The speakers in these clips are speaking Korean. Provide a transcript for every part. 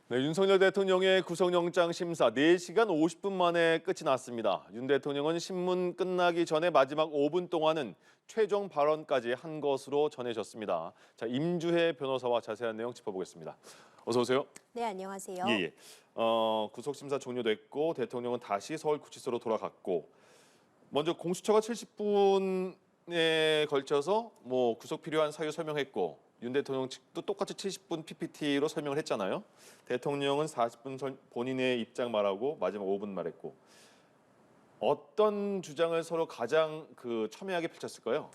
네, 윤석열 대통령의 구속영장 심사 4시간 50분 만에 끝이 났습니다. 윤 대통령은 신문 끝나기 전에 마지막 5분 동안은 최종 발언까지 한 것으로 전해졌습니다. 자, 임주혜 변호사와 자세한 내용 짚어보겠습니다. 어서 오세요. 네, 안녕하세요. 예. 구속심사 종료됐고 대통령은 다시 서울구치소로 돌아갔고 먼저 공수처가 70분에 걸쳐서 구속 필요한 사유 설명했고 윤 대통령 측도 똑같이 70분 PPT로 설명을 했잖아요. 대통령은 40분 본인의 입장 말하고 마지막 5분 말했고 어떤 주장을 서로 가장 첨예하게 펼쳤을까요?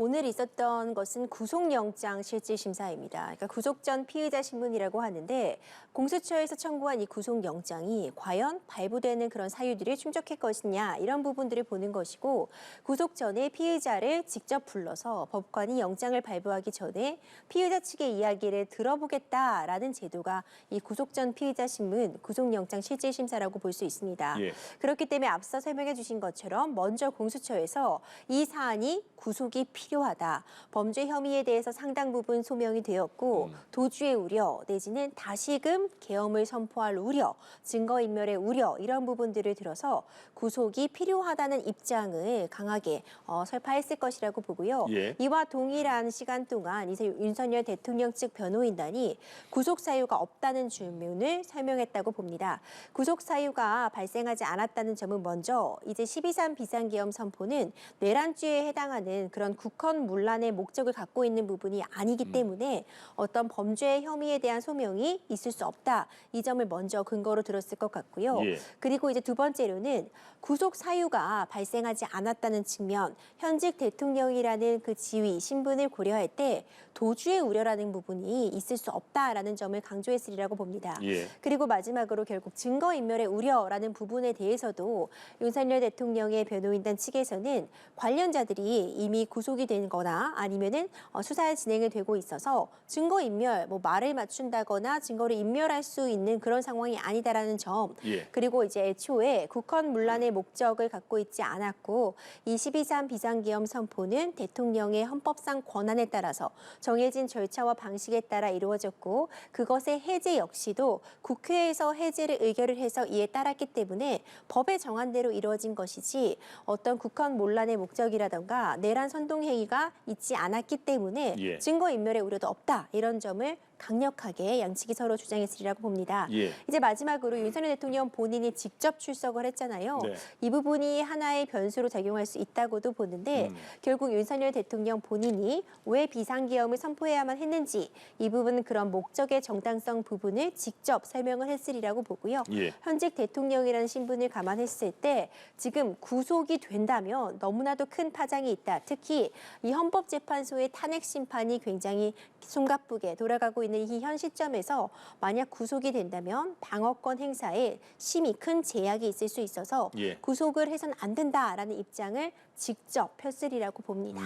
오늘 있었던 것은 구속영장 실질심사입니다. 그러니까 구속 전 피의자 신문이라고 하는데 공수처에서 청구한 이 구속영장이 과연 발부되는 그런 사유들이 충족할 것이냐 이런 부분들을 보는 것이고 구속 전에 피의자를 직접 불러서 법관이 영장을 발부하기 전에 피의자 측의 이야기를 들어보겠다라는 제도가 이 구속 전 피의자 신문 구속영장 실질심사라고 볼 수 있습니다. 예. 그렇기 때문에 앞서 설명해 주신 것처럼 먼저 공수처에서 이 사안이 구속이 필요하다. 범죄 혐의에 대해서 상당 부분 소명이 되었고 도주의 우려 내지는 다시금 계엄을 선포할 우려, 증거인멸의 우려 이런 부분들을 들어서 구속이 필요하다는 입장을 강하게 설파했을 것이라고 보고요. 예. 이와 동일한 시간 동안 이제 윤석열 대통령 측 변호인단이 구속 사유가 없다는 주문을 설명했다고 봅니다. 구속 사유가 발생하지 않았다는 점은 먼저 이제 12.3 비상계엄 선포는 내란죄에 해당하는 그런 국헌문란의 목적을 갖고 있는 부분이 아니기 때문에 어떤 범죄 혐의에 대한 소명이 있을 수 없다. 이 점을 먼저 근거로 들었을 것 같고요. 예. 그리고 이제 두 번째로는 구속 사유가 발생하지 않았다는 측면, 현직 대통령이라는 그 지위, 신분을 고려할 때 도주의 우려라는 부분이 있을 수 없다라는 점을 강조했으리라고 봅니다. 예. 그리고 마지막으로 결국 증거인멸의 우려라는 부분에 대해서도 윤석열 대통령의 변호인단 측에서는 관련자들이 이미 구속이 된 거나 아니면은 수사 진행이 되고 있어서 증거인멸, 말을 맞춘다거나 증거를 인멸할 수 있는 그런 상황이 아니다라는 점. 예. 그리고 이제 애초에 국헌문란의 목적을 갖고 있지 않았고 이 12.3 비상계엄 선포는 대통령의 헌법상 권한에 따라서 정해진 절차와 방식에 따라 이루어졌고 그것의 해제 역시도 국회에서 해제를 의결을 해서 이에 따랐기 때문에 법에 정한 대로 이루어진 것이지 어떤 국헌문란의 목적이라던가 내란 선동 행위가 있지 않았기 때문에 예. 증거인멸의 우려도 없다. 이런 점을 강력하게 양측이 서로 주장했으리라고 봅니다. 예. 이제 마지막으로 윤석열 대통령 본인이 직접 출석을 했잖아요. 네. 이 부분이 하나의 변수로 작용할 수 있다고도 보는데 결국 윤석열 대통령 본인이 왜 비상계엄을 선포해야만 했는지 이 부분은 그런 목적의 정당성 부분을 직접 설명을 했으리라고 보고요. 예. 현직 대통령이라는 신분을 감안했을 때 지금 구속이 된다면 너무나도 큰 파장이 있다. 특히 이 헌법재판소의 탄핵 심판이 굉장히 숨가쁘게 돌아가고 있는 이 현 시점에서 만약 구속이 된다면 방어권 행사에 심히 큰 제약이 있을 수 있어서 예. 구속을 해서는 안 된다라는 입장을 직접 폈으리라고 봅니다.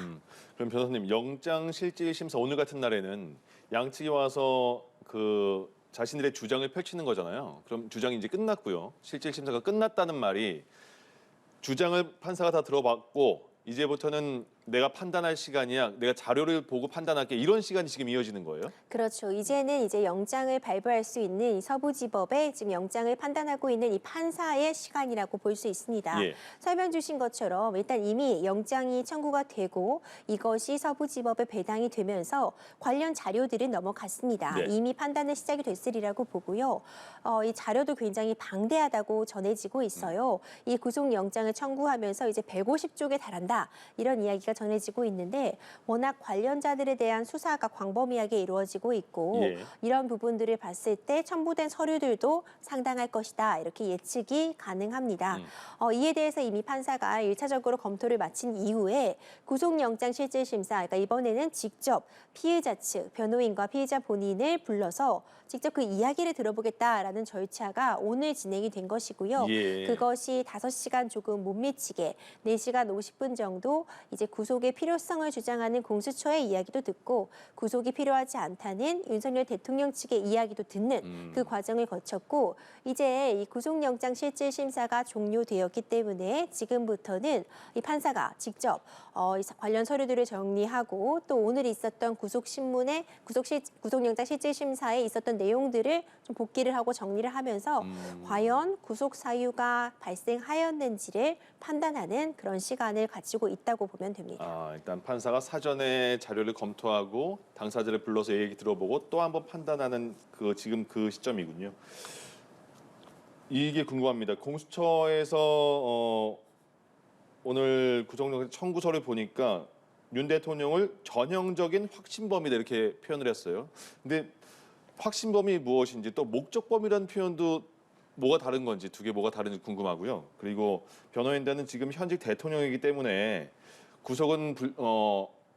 그럼 변호사님 영장 실질 심사 오늘 같은 날에는 양측이 와서 자신들의 주장을 펼치는 거잖아요. 그럼 주장이 이제 끝났고요. 실질 심사가 끝났다는 말이 주장을 판사가 다 들어봤고 이제부터는 내가 판단할 시간이야. 내가 자료를 보고 판단할게. 이런 시간이 지금 이어지는 거예요? 그렇죠. 이제는 이제 영장을 발부할 수 있는 이 서부지법에 지금 영장을 판단하고 있는 이 판사의 시간이라고 볼 수 있습니다. 예. 설명 주신 것처럼 일단 이미 영장이 청구가 되고 이것이 서부지법에 배당이 되면서 관련 자료들은 넘어갔습니다. 네. 이미 판단은 시작이 됐으리라고 보고요. 이 자료도 굉장히 방대하다고 전해지고 있어요. 이 구속영장을 청구하면서 이제 150쪽에 달한다. 이런 이야기가 전해지고 있는데 워낙 관련자들에 대한 수사가 광범위하게 이루어지고 있고 예. 이런 부분들을 봤을 때 첨부된 서류들도 상당할 것이다. 이렇게 예측이 가능합니다. 이에 대해서 이미 판사가 1차적으로 검토를 마친 이후에 구속영장 실질심사, 그러니까 이번에는 직접 피의자 측, 변호인과 피의자 본인을 불러서 직접 그 이야기를 들어보겠다라는 절차가 오늘 진행이 된 것이고요. 예. 그것이 5시간 조금 못 미치게 4시간 50분 정도 이제 구속의 필요성을 주장하는 공수처의 이야기도 듣고 구속이 필요하지 않다는 윤석열 대통령 측의 이야기도 듣는 그 과정을 거쳤고 이제 이 구속영장 실질 심사가 종료되었기 때문에 지금부터는 이 판사가 직접 이 관련 서류들을 정리하고 또 오늘 있었던 구속영장 실질 심사에 있었던 내용들을 좀 복기를 하고 정리를 하면서 과연 구속 사유가 발생하였는지를 판단하는 그런 시간을 가지고 있다고 보면 됩니다. 일단 판사가 사전에 자료를 검토하고 당사자를 불러서 얘기 들어보고 또 한번 판단하는 지금 그 시점이군요. 이게 궁금합니다. 공수처에서 오늘 구속영장 청구서를 보니까 윤 대통령을 전형적인 확신범이다 이렇게 표현을 했어요. 근데 확신범이 무엇인지 또 목적범이라는 표현도 뭐가 다른 건지 두 개 뭐가 다른지 궁금하고요. 그리고 변호인단은 지금 현직 대통령이기 때문에 구속은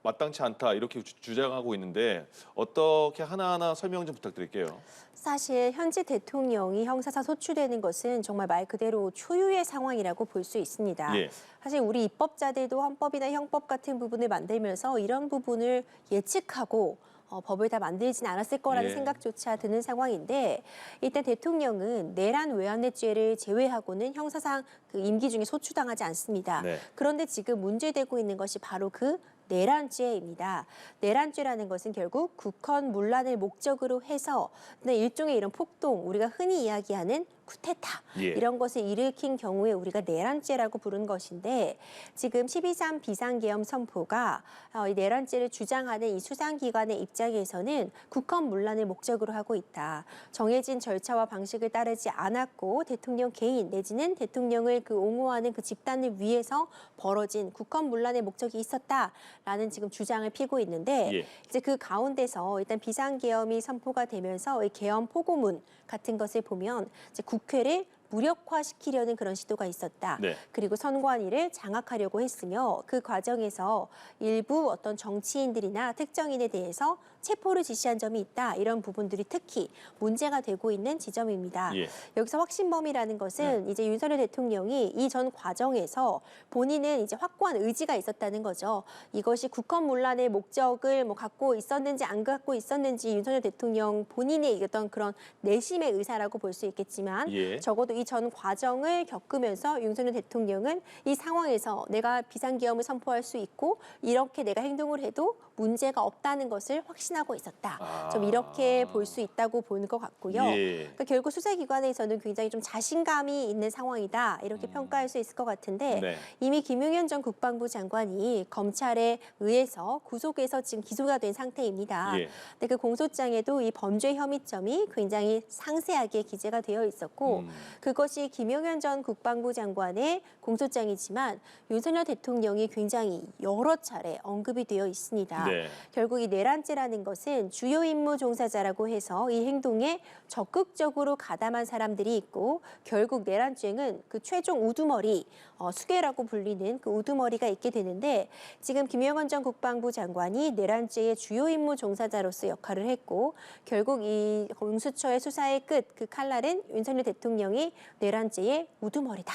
마땅치 않다 이렇게 주장하고 있는데 어떻게 하나하나 설명 좀 부탁드릴게요. 사실 현재 대통령이 형사상 소추되는 것은 정말 말 그대로 초유의 상황이라고 볼 수 있습니다. 예. 사실 우리 입법자들도 헌법이나 형법 같은 부분을 만들면서 이런 부분을 예측하고 법을 다 만들진 않았을 거라는 예. 생각조차 드는 상황인데 일단 대통령은 내란 외환뇌죄를 제외하고는 형사상 그 임기 중에 소추당하지 않습니다. 네. 그런데 지금 문제되고 있는 것이 바로 그 내란죄입니다. 내란죄라는 것은 결국 국헌문란을 목적으로 해서 일종의 이런 폭동, 우리가 흔히 이야기하는 쿠데타 예. 이런 것을 일으킨 경우에 우리가 내란죄라고 부르는 것인데 지금 12.3 비상계엄 선포가 이 내란죄를 주장하는 이 수상기관의 입장에서는 국헌문란을 목적으로 하고 있다. 정해진 절차와 방식을 따르지 않았고 대통령 개인 내지는 대통령을 옹호하는 그 집단을 위해서 벌어진 국헌문란의 목적이 있었다라는 지금 주장을 피고 있는데 예. 이제 그 가운데서 일단 비상계엄이 선포가 되면서 이 계엄 포고문 같은 것을 보면 이제 국회를 무력화시키려는 그런 시도가 있었다. 네. 그리고 선관위를 장악하려고 했으며 그 과정에서 일부 어떤 정치인들이나 특정인에 대해서 체포를 지시한 점이 있다. 이런 부분들이 특히 문제가 되고 있는 지점입니다. 예. 여기서 확신범이라는 것은 이제 윤석열 대통령이 이 전 과정에서 본인은 이제 확고한 의지가 있었다는 거죠. 이것이 국헌문란의 목적을 갖고 있었는지 안 갖고 있었는지 윤석열 대통령 본인의 어떤 그런 내심의 의사라고 볼 수 있겠지만 예. 적어도 이 전 과정을 겪으면서 윤석열 대통령은 이 상황에서 내가 비상계엄을 선포할 수 있고 이렇게 내가 행동을 해도 문제가 없다는 것을 확신하고 있었다. 좀 이렇게 볼 수 있다고 보는 것 같고요. 예. 그러니까 결국 수사기관에서는 굉장히 좀 자신감이 있는 상황이다. 이렇게 평가할 수 있을 것 같은데 네. 이미 김용현 전 국방부 장관이 검찰에 의해서 구속해서 지금 기소가 된 상태입니다. 예. 근데 그 공소장에도 이 범죄 혐의점이 굉장히 상세하게 기재가 되어 있었고 그것이 김용현 전 국방부 장관의 공소장이지만 윤석열 대통령이 굉장히 여러 차례 언급이 되어 있습니다. 네. 결국 이 내란죄라는 것은 주요 임무 종사자라고 해서 이 행동에 적극적으로 가담한 사람들이 있고 결국 내란죄는 그 최종 우두머리 수괴라고 불리는 그 우두머리가 있게 되는데 지금 김영헌 전 국방부 장관이 내란죄의 주요 임무 종사자로서 역할을 했고 결국 이 공수처의 수사의 끝 그 칼날은 윤석열 대통령이 내란죄의 우두머리다.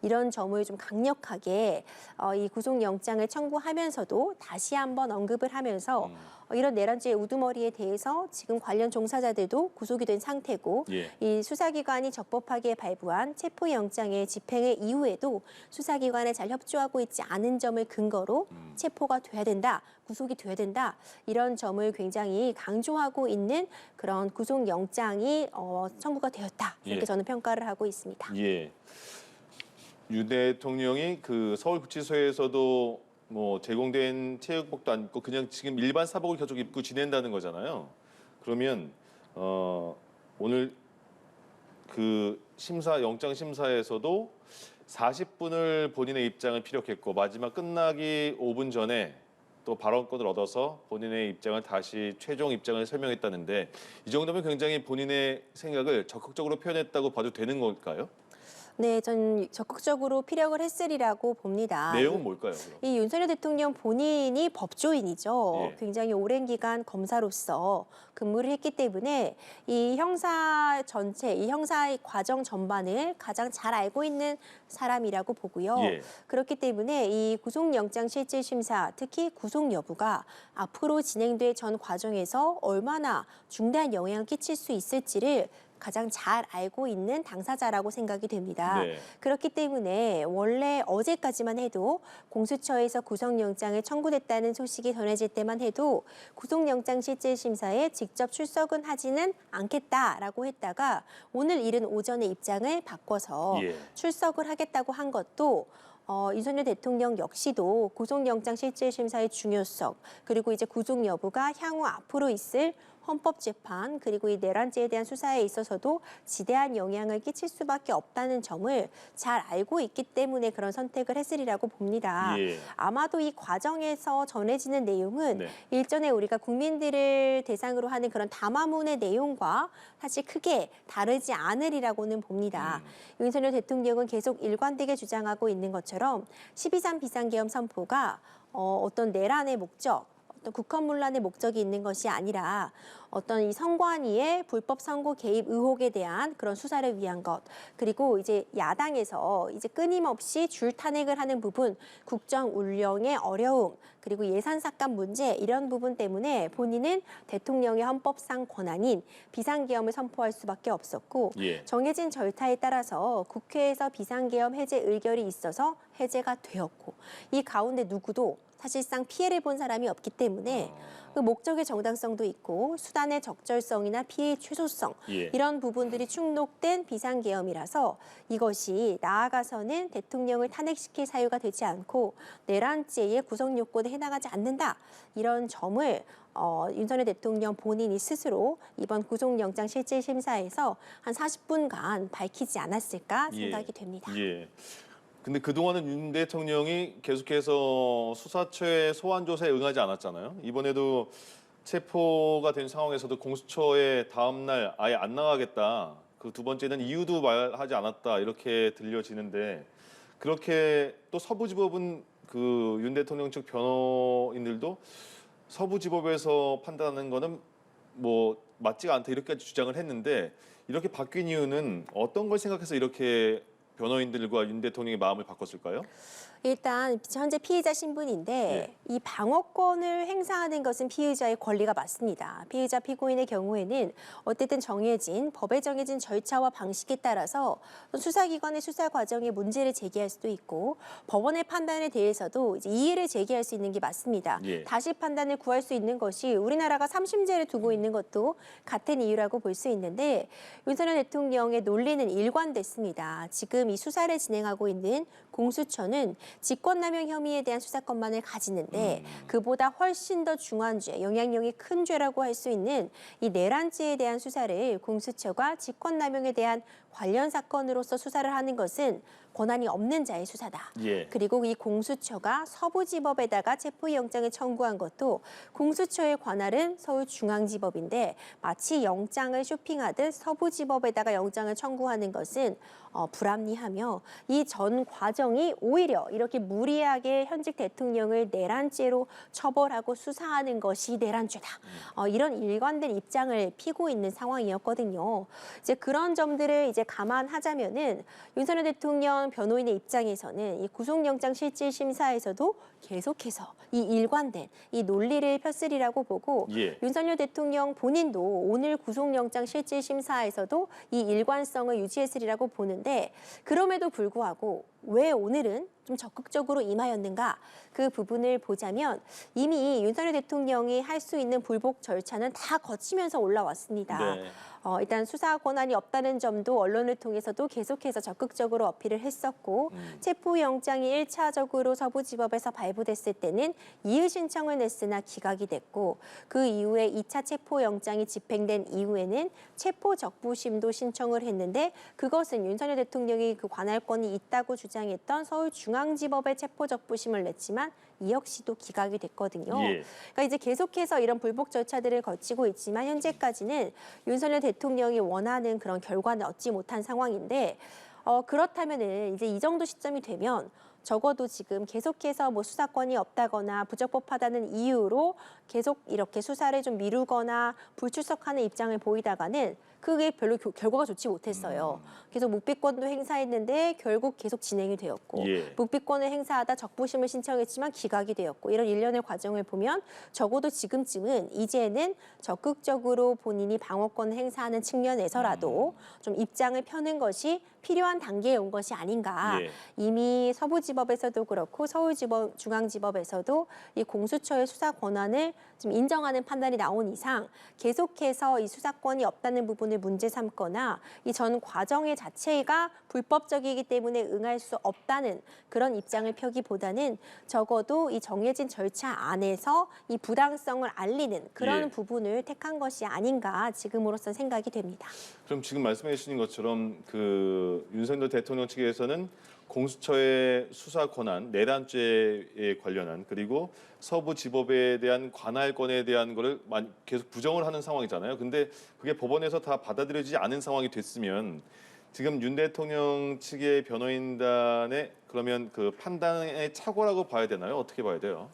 이런 점을 좀 강력하게 이 구속영장을 청구하면서도 다시 한번 언급을 하면서 이런 내란죄의 우두머리에 대해서 지금 관련 종사자들도 구속이 된 상태고 예. 이 수사기관이 적법하게 발부한 체포영장의 집행의 이후에도 수사기관에 잘 협조하고 있지 않은 점을 근거로 체포가 돼야 된다, 구속이 돼야 된다 이런 점을 굉장히 강조하고 있는 그런 구속영장이 청구가 되었다 이렇게 예. 저는 평가를 하고 있습니다. 예. 윤 대통령이 그 서울구치소에서도 제공된 체육복도 안 입고 그냥 지금 일반 사복을 계속 입고 지낸다는 거잖아요. 그러면 오늘 그 영장 심사에서도 40분을 본인의 입장을 피력했고 마지막 끝나기 5분 전에 또 발언권을 얻어서 본인의 입장을 다시 최종 입장을 설명했다는데 이 정도면 굉장히 본인의 생각을 적극적으로 표현했다고 봐도 되는 걸까요? 네, 전 적극적으로 피력을 했으리라고 봅니다. 내용은 뭘까요? 그럼? 이 윤석열 대통령 본인이 법조인이죠. 예. 굉장히 오랜 기간 검사로서 근무를 했기 때문에 이 형사 전체, 이 형사의 과정 전반을 가장 잘 알고 있는 사람이라고 보고요. 예. 그렇기 때문에 이 구속영장 실질심사, 특히 구속 여부가 앞으로 진행될 전 과정에서 얼마나 중대한 영향을 끼칠 수 있을지를 가장 잘 알고 있는 당사자라고 생각이 됩니다. 네. 그렇기 때문에 원래 어제까지만 해도 공수처에서 구속영장을 청구됐다는 소식이 전해질 때만 해도 구속영장 실질심사에 직접 출석은 하지는 않겠다라고 했다가 오늘 이른 오전에 입장을 바꿔서 예. 출석을 하겠다고 한 것도 윤석열 대통령 역시도 구속영장 실질심사의 중요성 그리고 이제 구속 여부가 향후 앞으로 있을 헌법재판 그리고 이 내란죄에 대한 수사에 있어서도 지대한 영향을 끼칠 수밖에 없다는 점을 잘 알고 있기 때문에 그런 선택을 했으리라고 봅니다. 예. 아마도 이 과정에서 전해지는 내용은 네. 일전에 우리가 국민들을 대상으로 하는 그런 담화문의 내용과 사실 크게 다르지 않으리라고는 봅니다. 윤석열 대통령은 계속 일관되게 주장하고 있는 것처럼 12.3 비상계엄 선포가 어떤 내란의 목적, 어떤 국헌문란의 목적이 있는 것이 아니라 어떤 이 선관위의 불법 선거 개입 의혹에 대한 그런 수사를 위한 것 그리고 이제 야당에서 이제 끊임없이 줄 탄핵을 하는 부분 국정 운영의 어려움 그리고 예산 삭감 문제 이런 부분 때문에 본인은 대통령의 헌법상 권한인 비상계엄을 선포할 수밖에 없었고 예. 정해진 절차에 따라서 국회에서 비상계엄 해제 의결이 있어서 해제가 되었고 이 가운데 누구도 사실상 피해를 본 사람이 없기 때문에 그 목적의 정당성도 있고 수단의 적절성이나 피해의 최소성 예. 이런 부분들이 충족된 비상계엄이라서 이것이 나아가서는 대통령을 탄핵시킬 사유가 되지 않고 내란죄의 구성 요건에 해당하지 않는다 이런 점을 윤석열 대통령 본인이 스스로 이번 구속영장 실질심사에서 한 40분간 밝히지 않았을까 생각이 됩니다. 예. 근데 그동안은 윤 대통령이 계속해서 수사처의 소환 조사에 응하지 않았잖아요. 이번에도 체포가 된 상황에서도 공수처에 다음 날 아예 안 나가겠다. 그 두 번째는 이유도 말하지 않았다. 이렇게 들려지는데 그렇게 또 서부지법은 그 윤 대통령 측 변호인들도 서부지법에서 판단하는 거는 뭐 맞지가 않다 이렇게까지 주장을 했는데 이렇게 바뀐 이유는 어떤 걸 생각해서 이렇게 변호인들과 윤 대통령의 마음을 바꿨을까요? 일단 현재 피해자 신분인데 이 방어권을 행사하는 것은 피의자의 권리가 맞습니다. 피의자 피고인의 경우에는 어쨌든 법에 정해진 절차와 방식에 따라서 수사기관의 수사 과정에 문제를 제기할 수도 있고 법원의 판단에 대해서도 이제 이의를 제기할 수 있는 게 맞습니다. 예. 다시 판단을 구할 수 있는 것이 우리나라가 3심제를 두고 있는 것도 같은 이유라고 볼 수 있는데 윤석열 대통령의 논리는 일관됐습니다. 지금 이 수사를 진행하고 있는 공수처는 직권남용 혐의에 대한 수사권만을 가지는데 그보다 훨씬 더 중한 죄, 영향력이 큰 죄라고 할 수 있는 이 내란죄에 대한 수사를 공수처가 직권남용에 대한 관련 사건으로서 수사를 하는 것은 권한이 없는 자의 수사다. 예. 그리고 이 공수처가 서부지법에다가 체포영장을 청구한 것도 공수처의 관할은 서울중앙지법인데 마치 영장을 쇼핑하듯 서부지법에다가 영장을 청구하는 것은 불합리하며 이 전 과정이 오히려 이렇게 무리하게 현직 대통령을 내란죄로 처벌하고 수사하는 것이 내란죄다. 이런 일관된 입장을 피고 있는 상황이었거든요. 이제 그런 점들을 이제 감안하자면은 윤석열 대통령 변호인의 입장에서는 이 구속영장 실질심사에서도 계속해서 이 일관된 이 논리를 폈으리라고 보고 예. 윤석열 대통령 본인도 오늘 구속영장 실질심사에서도 이 일관성을 유지했으리라고 보는데 그럼에도 불구하고 왜 오늘은 좀 적극적으로 임하였는가 그 부분을 보자면 이미 윤석열 대통령이 할 수 있는 불복 절차는 다 거치면서 올라왔습니다. 네. 일단 수사 권한이 없다는 점도 언론을 통해서도 계속해서 적극적으로 어필을 했었고 체포영장이 1차적으로 서부지법에서 발부됐을 때는 이의 신청을 냈으나 기각이 됐고 그 이후에 2차 체포영장이 집행된 이후에는 체포적부심도 신청을 했는데 그것은 윤석열 대통령이 그 관할권이 있다고 주장했던 서울중앙지법에 체포적부심을 냈지만 이 역시도 기각이 됐거든요. 예. 그러니까 이제 계속해서 이런 불복 절차들을 거치고 있지만 현재까지는 윤석열 대통령이 원하는 그런 결과는 얻지 못한 상황인데 그렇다면은 이제 이 정도 시점이 되면 적어도 지금 계속해서 뭐 수사권이 없다거나 부적법하다는 이유로 계속 이렇게 수사를 좀 미루거나 불출석하는 입장을 보이다가는 그게 별로 결과가 좋지 못했어요. 계속 묵비권도 행사했는데 결국 계속 진행이 되었고 예. 묵비권을 행사하다 적부심을 신청했지만 기각이 되었고 이런 일련의 과정을 보면 적어도 지금쯤은 이제는 적극적으로 본인이 방어권을 행사하는 측면에서라도 좀 입장을 펴는 것이 필요한 단계에 온 것이 아닌가. 예. 이미 서부지법에서도 그렇고 서울지법, 중앙지법에서도 이 공수처의 수사 권한을 좀 인정하는 판단이 나온 이상 계속해서 이 수사권이 없다는 부분을 문제 삼거나 이 전 과정의 자체가 불법적이기 때문에 응할 수 없다는 그런 입장을 펴기보다는 적어도 이 정해진 절차 안에서 이 부당성을 알리는 그런 예. 부분을 택한 것이 아닌가 지금으로선 생각이 됩니다. 그럼 지금 말씀해 주신 것처럼 그 윤석열 대통령 측에서는 공수처의 수사 권한, 내란죄에 관련한 그리고 서부지법에 대한 관할권에 대한 거를 계속 부정을 하는 상황이잖아요. 근데 그게 법원에서 다 받아들여지지 않은 상황이 됐으면 지금 윤 대통령 측의 변호인단의 그러면 그 판단의 착오라고 봐야 되나요? 어떻게 봐야 돼요?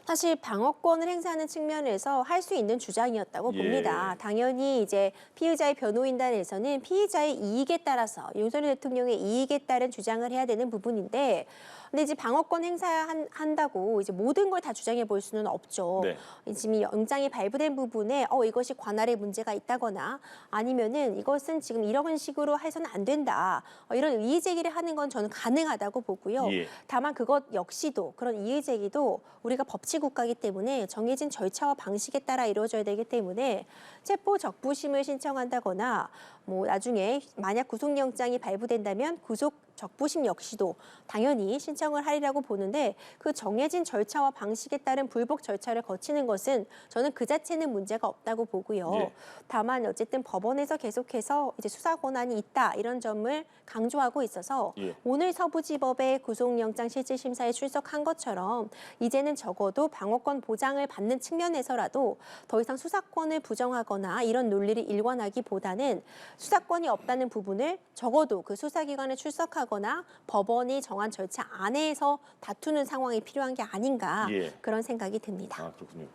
사실 방어권을 행사하는 측면에서 할 수 있는 주장이었다고 예. 봅니다. 당연히 이제 피의자의 변호인단에서는 피의자의 이익에 따라서 윤석열 대통령의 이익에 따른 주장을 해야 되는 부분인데 근데 이제 방어권 행사한다고 이제 모든 걸 다 주장해 볼 수는 없죠. 네. 지금 영장이 발부된 부분에 이것이 관할에 문제가 있다거나 아니면은 이것은 지금 이런 식으로 해서는 안 된다. 이런 이의 제기를 하는 건 저는 가능하다고 보고요. 예. 다만 그것 역시도 그런 이의 제기도 우리가 법치 국가이기 때문에 정해진 절차와 방식에 따라 이루어져야 되기 때문에 체포 적부심을 신청한다거나 뭐 나중에 만약 구속영장이 발부된다면 구속 적부심 역시도 당연히 신청을 하리라고 보는데 그 정해진 절차와 방식에 따른 불복 절차를 거치는 것은 저는 그 자체는 문제가 없다고 보고요. 예. 다만 어쨌든 법원에서 계속해서 이제 수사 권한이 있다 이런 점을 강조하고 있어서 예. 오늘 서부지법의 구속영장 실질심사에 출석한 것처럼 이제는 적어도 방어권 보장을 받는 측면에서라도 더 이상 수사권을 부정하거나 이런 논리를 일관하기보다는 수사권이 없다는 부분을 적어도 그 수사기관에 출석하거나 법원이 정한 절차 안에서 다투는 상황이 필요한 게 아닌가 예. 그런 생각이 듭니다. 아, 그렇군요.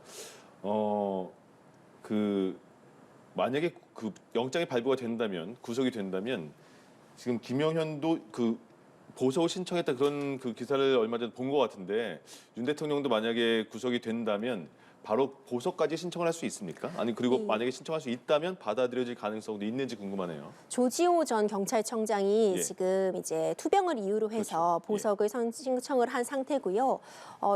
그 만약에 그 영장이 발부가 된다면 구속이 된다면 지금 김영현도 그 보석을 신청했다 그런 그 기사를 얼마 전에 본 것 같은데 윤 대통령도 만약에 구속이 된다면 바로 보석까지 신청을 할 수 있습니까? 아니 그리고 네. 만약에 신청할 수 있다면 받아들여질 가능성도 있는지 궁금하네요. 조지호 전 경찰청장이 예. 지금 이제 투병을 이유로 해서 그렇죠. 보석을 신청을 한 상태고요.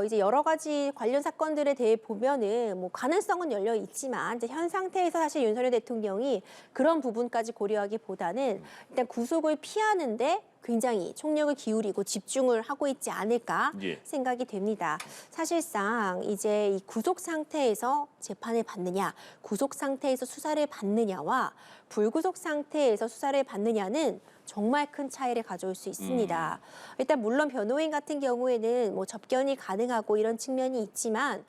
이제 여러 가지 관련 사건들에 대해 보면은 뭐 가능성은 열려 있지만 이제 현 상태에서 사실 윤석열 대통령이 그런 부분까지 고려하기보다는 일단 구속을 피하는데 굉장히 총력을 기울이고 집중을 하고 있지 않을까 예. 생각이 됩니다. 사실상 이제 이 구속 상태에서 재판을 받느냐, 구속 상태에서 수사를 받느냐와 불구속 상태에서 수사를 받느냐는 정말 큰 차이를 가져올 수 있습니다. 일단 물론 변호인 같은 경우에는 뭐 접견이 가능하고 이런 측면이 있지만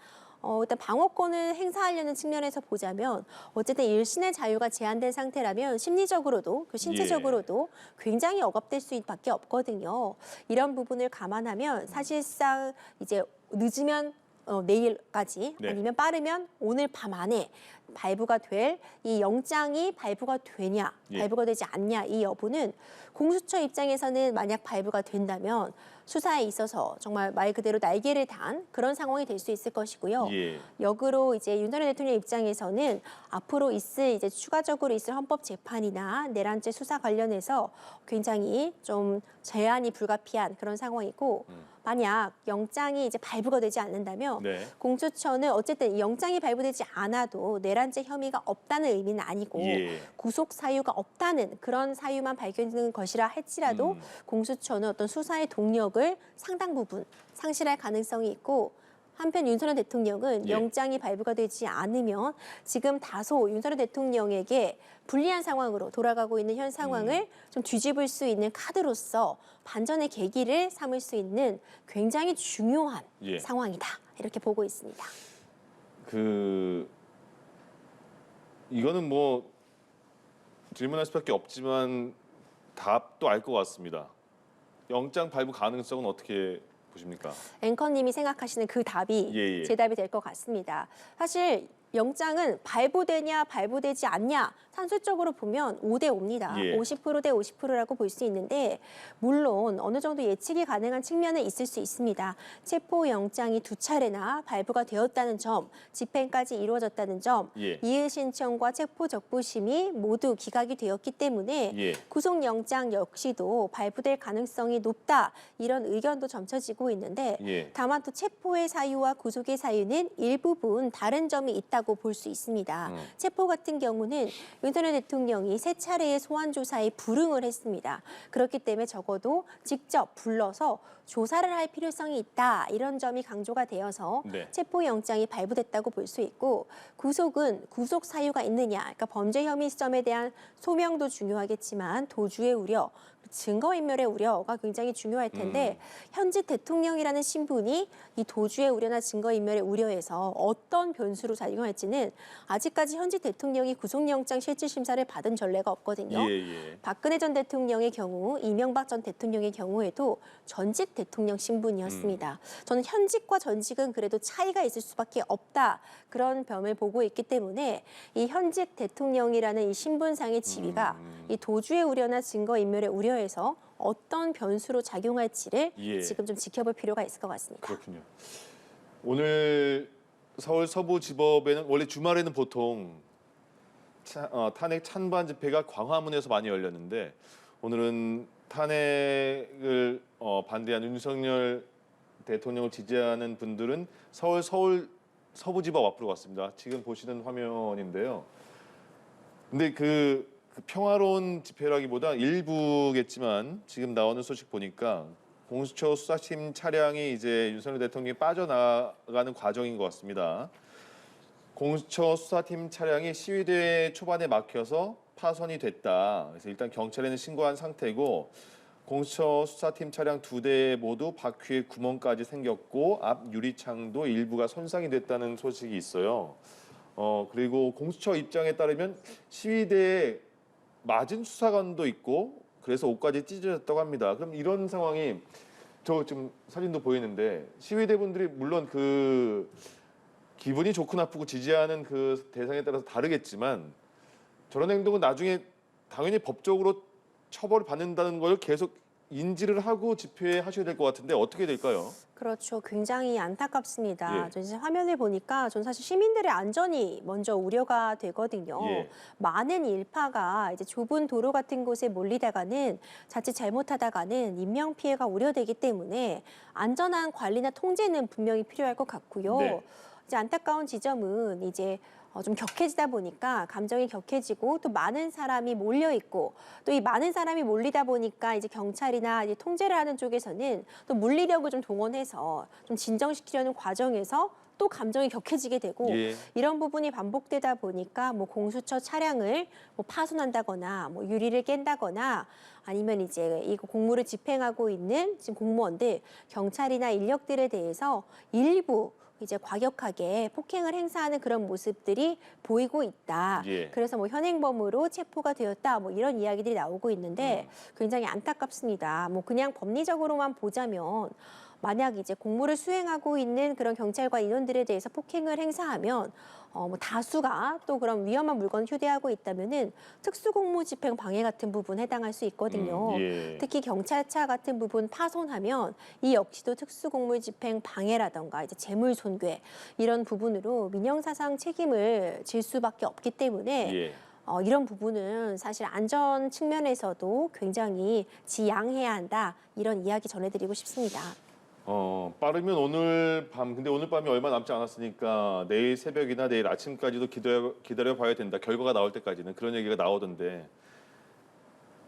일단 방어권을 행사하려는 측면에서 보자면 어쨌든 일신의 자유가 제한된 상태라면 심리적으로도 그 신체적으로도 굉장히 억압될 수밖에 없거든요. 이런 부분을 감안하면 사실상 이제 늦으면 내일까지 네. 아니면 빠르면 오늘 밤 안에 발부가 될 이 영장이 발부가 되냐, 예. 발부가 되지 않냐 이 여부는 공수처 입장에서는 만약 발부가 된다면 수사에 있어서 정말 말 그대로 날개를 단 그런 상황이 될 수 있을 것이고요. 예. 역으로 이제 윤석열 대통령 입장에서는 앞으로 이제 추가적으로 있을 헌법 재판이나 내란죄 수사 관련해서 굉장히 좀 제한이 불가피한 그런 상황이고 만약 영장이 이제 발부가 되지 않는다면 네. 공수처는 어쨌든 이 영장이 발부되지 않아도 내란죄 혐의가 없다는 의미는 아니고 예. 구속 사유가 없다는 그런 사유만 발견되는 것이라 할지라도 공수처는 어떤 수사의 동력을 상당 부분 상실할 가능성이 있고 한편 윤석열 대통령은 예. 영장이 발부가 되지 않으면 지금 다소 윤석열 대통령에게 불리한 상황으로 돌아가고 있는 현 상황을 좀 뒤집을 수 있는 카드로서 반전의 계기를 삼을 수 있는 굉장히 중요한 예. 상황이다. 이렇게 보고 있습니다. 이거는 뭐 질문할 수밖에 없지만 답도 알 것 같습니다. 영장 발부 가능성은 어떻게 보십니까? 앵커님이 생각하시는 그 답이 예, 예. 제 답이 될 것 같습니다. 사실 영장은 발부되냐 발부되지 않냐 산술적으로 보면 5대 5입니다. 예. 50%대 50%라고 볼 수 있는데 물론 어느 정도 예측이 가능한 측면은 있을 수 있습니다. 체포영장이 2차례나 발부가 되었다는 점, 집행까지 이루어졌다는 점, 예. 이의 신청과 체포적부심이 모두 기각이 되었기 때문에 예. 구속영장 역시도 발부될 가능성이 높다 이런 의견도 점쳐지고 있는데 예. 다만 또 체포의 사유와 구속의 사유는 일부분 다른 점이 있다고 볼 수 있습니다. 체포 같은 경우는 윤석열 대통령이 3차례의 소환 조사에 불응을 했습니다. 그렇기 때문에 적어도 직접 불러서 조사를 할 필요성이 있다 이런 점이 강조가 되어서 네. 체포영장이 발부됐다고 볼 수 있고 구속은 구속 사유가 있느냐 그러니까 범죄 혐의 시점에 대한 소명도 중요하겠지만 도주의 우려 증거인멸의 우려가 굉장히 중요할 텐데 현직 대통령이라는 신분이 이 도주의 우려나 증거인멸의 우려에서 어떤 변수로 작용할지는 아직까지 현직 대통령이 구속영장 실질심사를 받은 전례가 없거든요. 예, 예. 박근혜 전 대통령의 경우, 이명박 전 대통령의 경우에도 전직 대통령 신분이었습니다. 저는 현직과 전직은 그래도 차이가 있을 수밖에 없다. 그런 점을 보고 있기 때문에 이 현직 대통령이라는 이 신분상의 지위가 이 도주의 우려나 증거인멸의 우려에서 어떤 변수로 작용할지를 예. 지금 좀 지켜볼 필요가 있을 것 같습니다. 그렇군요. 오늘 서울 서부지법에는 원래 주말에는 보통 탄핵 찬반 집회가 광화문에서 많이 열렸는데 오늘은 탄핵을 반대하는 윤석열 대통령을 지지하는 분들은 서울 서부지법 앞으로 왔습니다. 지금 보시는 화면인데요. 근데 그 평화로운 집회라기보다 일부겠지만 지금 나오는 소식 보니까 공수처 수사팀 차량이 이제 윤석열 대통령이 빠져나가는 과정인 것 같습니다. 공수처 수사팀 차량이 시위대 초반에 막혀서 파손이 됐다. 그래서 일단 경찰에는 신고한 상태고 공수처 수사팀 차량 2대 모두 바퀴에 구멍까지 생겼고 앞 유리창도 일부가 손상이 됐다는 소식이 있어요. 그리고 공수처 입장에 따르면 시위대에 맞은 수사관도 있고 그래서 옷까지 찢어졌다고 합니다. 그럼 이런 상황이 저 지금 사진도 보이는데 시위대분들이 물론 그 기분이 좋고 나쁘고 지지하는 그 대상에 따라서 다르겠지만 저런 행동은 나중에 당연히 법적으로 처벌을 받는다는 걸 계속 인지를 하고 집회하셔야 될 것 같은데 어떻게 될까요? 그렇죠. 굉장히 안타깝습니다. 예. 저 이제 화면을 보니까 전 사실 시민들의 안전이 먼저 우려가 되거든요. 예. 많은 일파가 이제 좁은 도로 같은 곳에 몰리다가는 자칫 잘못하다가는 인명 피해가 우려되기 때문에 안전한 관리나 통제는 분명히 필요할 것 같고요. 네. 이제 안타까운 지점은 이제 좀 격해지다 보니까 감정이 격해지고 또 많은 사람이 몰려 있고 또 이 많은 사람이 몰리다 보니까 이제 경찰이나 이제 통제를 하는 쪽에서는 또 물리력을 좀 동원해서 좀 진정시키려는 과정에서 또 감정이 격해지게 되고 예. 이런 부분이 반복되다 보니까 뭐 공수처 차량을 뭐 파손한다거나 뭐 유리를 깬다거나 아니면 이제 이 공무를 집행하고 있는 지금 공무원들 경찰이나 인력들에 대해서 일부 이제 과격하게 폭행을 행사하는 그런 모습들이 보이고 있다. 예. 그래서 뭐 현행범으로 체포가 되었다. 뭐 이런 이야기들이 나오고 있는데 굉장히 안타깝습니다. 뭐 그냥 법리적으로만 보자면 만약 이제 공무를 수행하고 있는 그런 경찰과 인원들에 대해서 폭행을 행사하면 뭐 다수가 또 그런 위험한 물건을 휴대하고 있다면은 특수공무집행 방해 같은 부분 해당할 수 있거든요. 예. 특히 경찰차 같은 부분 파손하면 이 역시도 특수공무집행 방해라던가 이제 재물손괴 이런 부분으로 민형사상 책임을 질 수밖에 없기 때문에 예. 이런 부분은 사실 안전 측면에서도 굉장히 지양해야 한다 이런 이야기 전해드리고 싶습니다. 빠르면 오늘 밤, 근데 오늘 밤이 얼마 남지 않았으니까 내일 새벽이나 내일 아침까지도 기다려 봐야 된다. 결과가 나올 때까지는 그런 얘기가 나오던데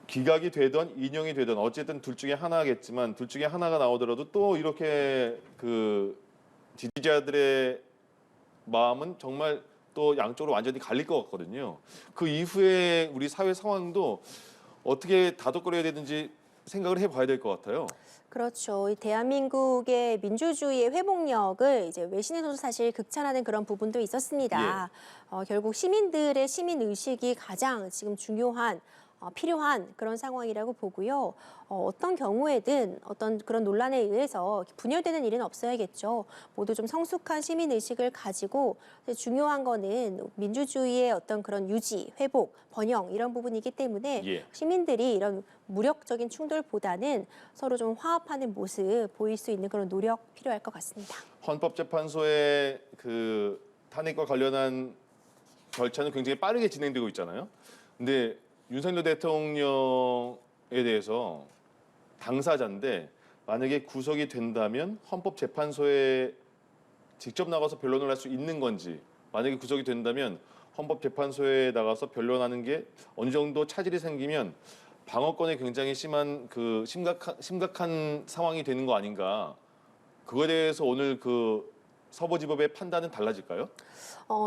기각이 되던 인용이 되던 어쨌든 둘 중에 하나겠지만 둘 중에 하나가 나오더라도 또 이렇게 그 지지자들의 마음은 정말 또 양쪽으로 완전히 갈릴 것 같거든요. 그 이후에 우리 사회 상황도 어떻게 다독거려야 되는지 생각을 해봐야 될 것 같아요. 그렇죠. 이 대한민국의 민주주의의 회복력을 이제 외신에서도 사실 극찬하는 그런 부분도 있었습니다. 결국 시민들의 시민 의식이 가장 지금 중요한 필요한 그런 상황이라고 보고요. 어떤 경우에든 어떤 그런 논란에 의해서 분열되는 일은 없어야겠죠. 모두 좀 성숙한 시민 의식을 가지고 중요한 거는 민주주의의 어떤 그런 유지, 회복, 번영 이런 부분이기 때문에 예. 시민들이 이런 무력적인 충돌보다는 서로 좀 화합하는 모습 보일 수 있는 그런 노력 필요할 것 같습니다. 헌법재판소의 그 탄핵과 관련한 절차는 굉장히 빠르게 진행되고 있잖아요. 근데 윤석열 대통령에 대해서 당사자인데 만약에 구속이 된다면 헌법재판소에 직접 나가서 변론을 할 수 있는 건지, 만약에 구속이 된다면 헌법재판소에 나가서 변론하는 게 어느 정도 차질이 생기면 방어권에 굉장히 심한 그 심각한 상황이 되는 거 아닌가. 그거에 대해서 오늘 그 서부지법의 판단은 달라질까요?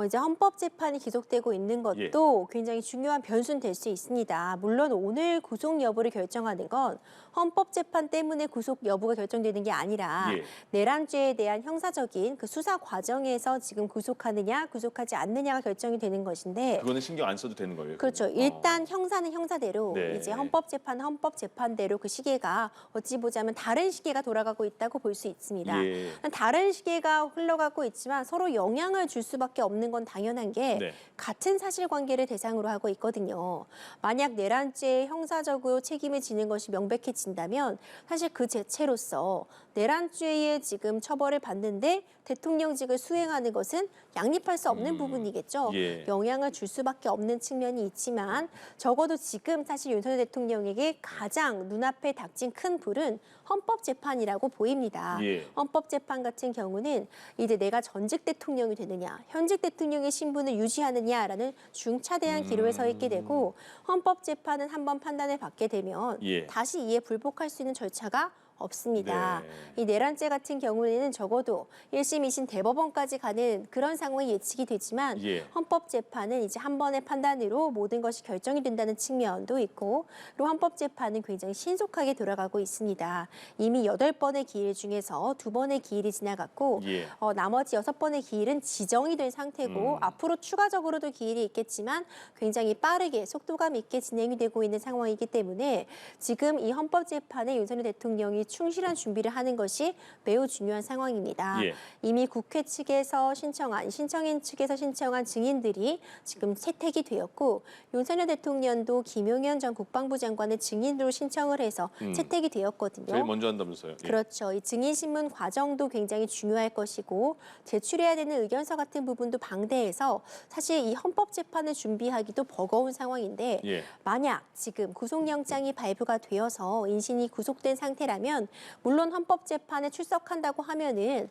이제 헌법재판이 계속되고 있는 예. 것도 굉장히 중요한 변수는 될 수 있습니다. 물론 오늘 구속 여부를 결정하는 건 헌법재판 때문에 구속 여부가 결정되는 게 아니라 예. 내란죄에 대한 형사적인 그 수사 과정에서 지금 구속하느냐, 구속하지 않느냐가 결정이 되는 것인데 그거는 신경 안 써도 되는 거예요. 그렇죠. 그러면? 일단 형사는 형사대로 네. 이제 헌법재판은 헌법재판대로 그 시계가 어찌 보자면 다른 시계가 돌아가고 있다고 볼 수 있습니다. 예. 다른 시계가 흘러가고 있지만 서로 영향을 줄 수밖에 없는 건 당연한 게 네. 같은 사실관계를 대상으로 하고 있거든요. 만약 내란죄에 형사적으로 책임을 지는 것이 명백해진다면 사실 그 자체로서 내란죄에 지금 처벌을 받는데 대통령직을 수행하는 것은 양립할 수 없는 부분이겠죠. 예. 영향을 줄 수밖에 없는 측면이 있지만 적어도 지금 사실 윤석열 대통령에게 가장 눈앞에 닥친 큰 불은 헌법재판이라고 보입니다. 예. 헌법재판 같은 경우는 이제 내가 전직 대통령이 되느냐, 현직 대통령의 신분을 유지하느냐라는 중차대한 기로에 서 있게 되고 헌법재판은 한번 판단을 받게 되면 예. 다시 이에 불복할 수 있는 절차가 없습니다. 네. 이 내란죄 같은 경우에는 적어도 1심, 2심 대법원까지 가는 그런 상황이 예측이 되지만 예. 헌법재판은 이제 한 번의 판단으로 모든 것이 결정이 된다는 측면도 있고 그리고 헌법재판은 굉장히 신속하게 돌아가고 있습니다. 이미 8번의 기일 중에서 2번의 기일이 지나갔고 예. 나머지 6번의 기일은 지정이 된 상태고 앞으로 추가적으로도 기일이 있겠지만 굉장히 빠르게 속도감 있게 진행이 되고 있는 상황이기 때문에 지금 이 헌법재판에 윤석열 대통령이 충실한 준비를 하는 것이 매우 중요한 상황입니다. 예. 이미 국회 측에서 신청인 측에서 신청한 증인들이 지금 채택이 되었고 윤석열 대통령도 김용현 전 국방부 장관의 증인으로 신청을 해서 채택이 되었거든요. 제일 먼저 한다면서요. 예. 그렇죠. 이 증인 신문 과정도 굉장히 중요할 것이고 제출해야 되는 의견서 같은 부분도 방대해서 사실 이 헌법재판을 준비하기도 버거운 상황인데 예. 만약 지금 구속영장이 발부가 되어서 인신이 구속된 상태라면 물론 헌법재판에 출석한다고 하면은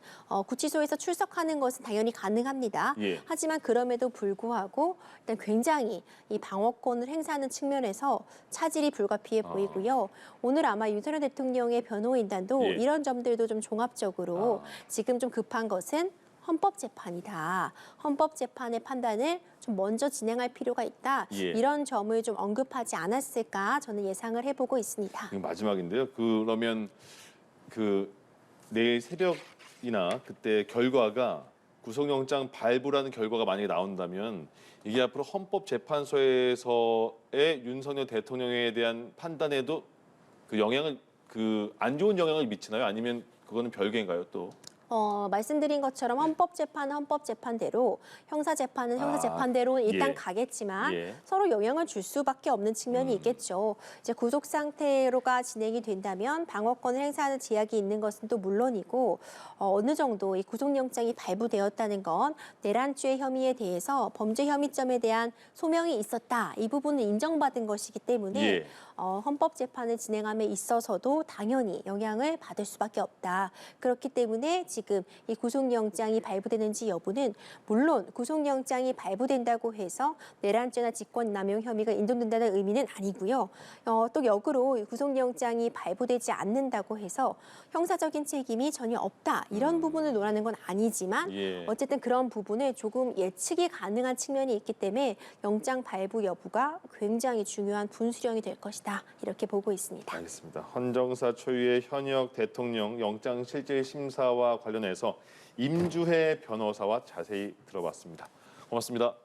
구치소에서 출석하는 것은 당연히 가능합니다. 예. 하지만 그럼에도 불구하고 일단 굉장히 이 방어권을 행사하는 측면에서 차질이 불가피해 보이고요. 오늘 아마 윤석열 대통령의 변호인단도 예. 이런 점들도 좀 종합적으로 지금 좀 급한 것은 헌법재판이다. 헌법재판의 판단을 좀 먼저 진행할 필요가 있다. 예. 이런 점을 좀 언급하지 않았을까 저는 예상을 해보고 있습니다. 이거 마지막인데요. 그러면 그 내일 새벽이나 그때 결과가 구속영장 발부라는 결과가 만약에 나온다면 이게 앞으로 헌법재판소에서의 윤석열 대통령에 대한 판단에도 그 영향을 그 안 좋은 영향을 미치나요? 아니면 그거는 별개인가요? 또? 말씀드린 것처럼 헌법재판은 헌법재판대로 형사재판은 형사재판대로 일단 예. 가겠지만 예. 서로 영향을 줄 수밖에 없는 측면이 있겠죠. 이제 구속 상태로가 진행이 된다면 방어권을 행사하는 제약이 있는 것은 또 물론이고 어느 정도 이 구속영장이 발부되었다는 건 내란죄 혐의에 대해서 범죄 혐의점에 대한 소명이 있었다. 이 부분은 인정받은 것이기 때문에 예. 헌법재판을 진행함에 있어서도 당연히 영향을 받을 수밖에 없다. 그렇기 때문에 지금 이 구속영장이 발부되는지 여부는 물론 구속영장이 발부된다고 해서 내란죄나 직권남용 혐의가 인정된다는 의미는 아니고요. 또 역으로 이 구속영장이 발부되지 않는다고 해서 형사적인 책임이 전혀 없다. 이런 부분을 논하는 건 아니지만 예. 어쨌든 그런 부분에 조금 예측이 가능한 측면이 있기 때문에 영장 발부 여부가 굉장히 중요한 분수령이 될 것이다. 이렇게 보고 있습니다. 알겠습니다. 헌정사 초유의 현역 대통령 영장실질심사와 관련해서 임주혜 변호사와 자세히 들어봤습니다. 고맙습니다.